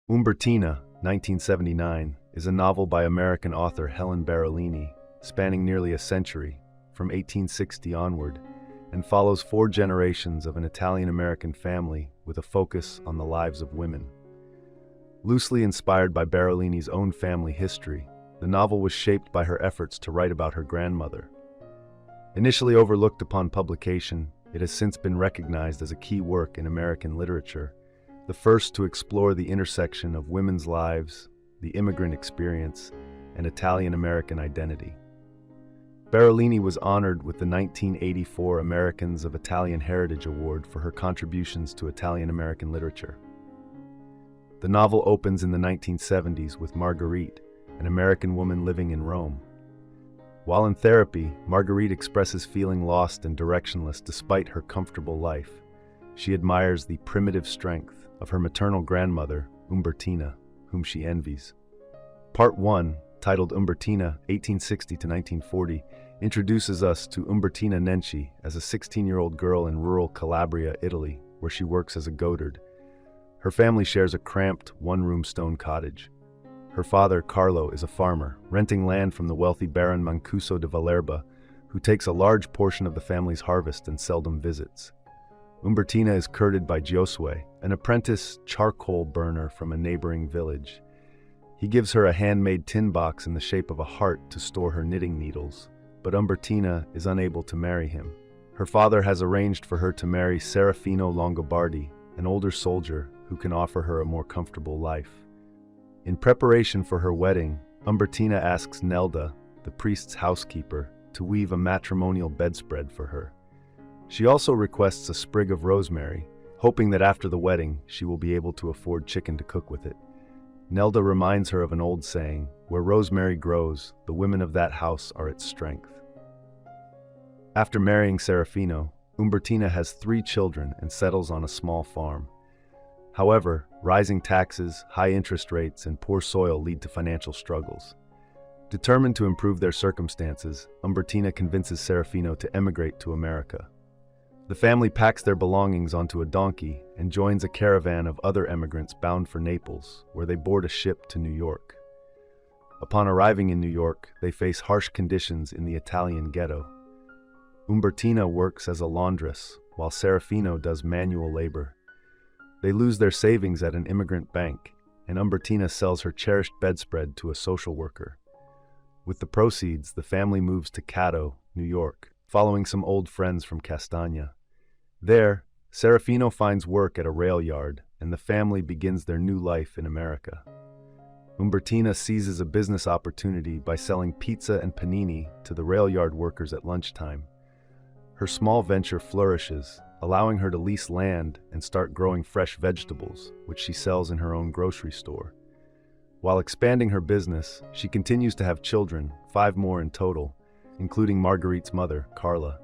Umbertina, 1979, is a novel by American author Helen Barolini, spanning nearly a century, from 1860 onward, and follows 4 generations of an Italian-American family with a focus on the lives of women. Loosely inspired by Barolini's own family history, the novel was shaped by her efforts to write about her grandmother. Initially overlooked upon publication, it has since been recognized as a key work in American literature, the first to explore the intersection of women's lives, the immigrant experience, and Italian-American identity. Barolini was honored with the 1984 Americans of Italian Heritage Award for her contributions to Italian-American literature. The novel opens in the 1970s with Marguerite, an American woman living in Rome. While in therapy, Marguerite expresses feeling lost and directionless despite her comfortable life. She admires the primitive strength of her maternal grandmother, Umbertina, whom she envies. Part 1, titled Umbertina, 1860–1940, introduces us to Umbertina Nenci as a 16-year-old girl in rural Calabria, Italy, where she works as a goatherd. Her family shares a cramped, one-room stone cottage. Her father, Carlo, is a farmer, renting land from the wealthy Baron Mancuso de Villerba, who takes a large portion of the family's harvest and seldom visits. Umbertina is courted by Josue, an apprentice charcoal burner from a neighboring village. He gives her a handmade tin box in the shape of a heart to store her knitting needles, but Umbertina is unable to marry him. Her father has arranged for her to marry Serafino Longobardi, an older soldier who can offer her a more comfortable life. In preparation for her wedding, Umbertina asks Nelda, the priest's housekeeper, to weave a matrimonial bedspread for her. She also requests a sprig of rosemary, hoping that after the wedding she will be able to afford chicken to cook with it. Nelda reminds her of an old saying, "Where rosemary grows, the women of that house are its strength." After marrying Serafino, Umbertina has 3 children and settles on a small farm. However, rising taxes, high interest rates, and poor soil lead to financial struggles. Determined to improve their circumstances, Umbertina convinces Serafino to emigrate to America. The family packs their belongings onto a donkey and joins a caravan of other emigrants bound for Naples, where they board a ship to New York. Upon arriving in New York, they face harsh conditions in the Italian ghetto. Umbertina works as a laundress, while Serafino does manual labor. They lose their savings at an immigrant bank, and Umbertina sells her cherished bedspread to a social worker. With the proceeds, the family moves to Caddo, New York, following some old friends from Castagna. There, Serafino finds work at a rail yard, and the family begins their new life in America. Umbertina seizes a business opportunity by selling pizza and panini to the rail yard workers at lunchtime. Her small venture flourishes, allowing her to lease land and start growing fresh vegetables, which she sells in her own grocery store. While expanding her business, she continues to have children, 5 more in total, including Marguerite's mother, Carla.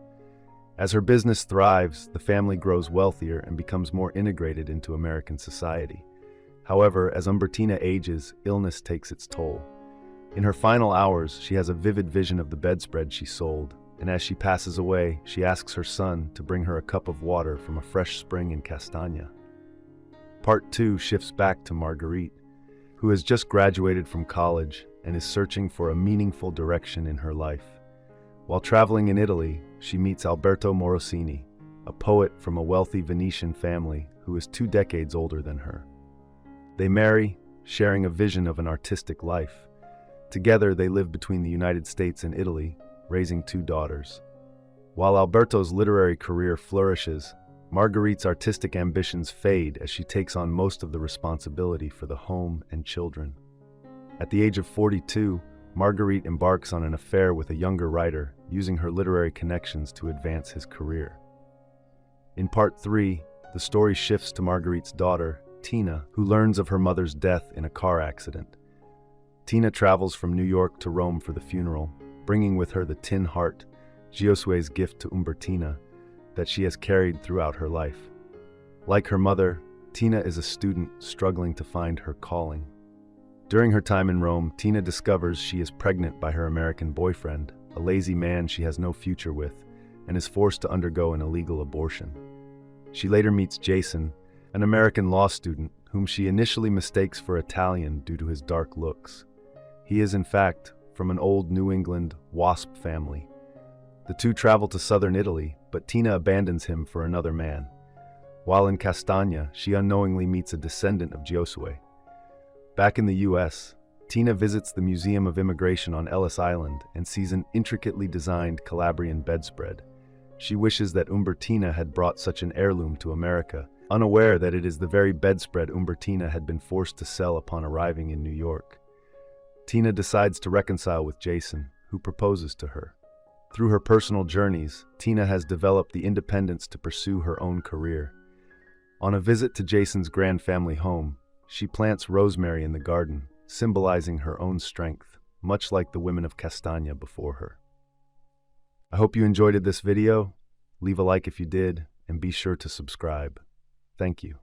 As her business thrives, the family grows wealthier and becomes more integrated into American society. However, as Umbertina ages, illness takes its toll. In her final hours, she has a vivid vision of the bedspread she sold, and as she passes away, she asks her son to bring her a cup of water from a fresh spring in Castagna. Part 2 shifts back to Marguerite, who has just graduated from college and is searching for a meaningful direction in her life. While traveling in Italy, she meets Alberto Morosini, a poet from a wealthy Venetian family who is 2 decades older than her. They marry, sharing a vision of an artistic life. Together, they live between the United States and Italy, raising 2 daughters. While Alberto's literary career flourishes, Marguerite's artistic ambitions fade as she takes on most of the responsibility for the home and children. At the age of 42, Marguerite embarks on an affair with a younger writer, using her literary connections to advance his career. In Part 3, the story shifts to Marguerite's daughter, Tina, who learns of her mother's death in a car accident. Tina travels from New York to Rome for the funeral, bringing with her the tin heart, Giosue's gift to Umbertina, that she has carried throughout her life. Like her mother, Tina is a student struggling to find her calling. During her time in Rome, Tina discovers she is pregnant by her American boyfriend, a lazy man she has no future with, and is forced to undergo an illegal abortion. She later meets Jason, an American law student whom she initially mistakes for Italian due to his dark looks. He is, in fact, from an old New England wasp family. The two travel to southern Italy, but Tina abandons him for another man. While in Castagna, she unknowingly meets a descendant of Josue. Back in the US, Tina visits the Museum of Immigration on Ellis Island and sees an intricately designed Calabrian bedspread. She wishes that Umbertina had brought such an heirloom to America, unaware that it is the very bedspread Umbertina had been forced to sell upon arriving in New York. Tina decides to reconcile with Jason, who proposes to her. Through her personal journeys, Tina has developed the independence to pursue her own career. On a visit to Jason's grand family home, she plants rosemary in the garden, symbolizing her own strength, much like the women of Castagna before her. I hope you enjoyed this video. Leave a like if you did, and be sure to subscribe. Thank you.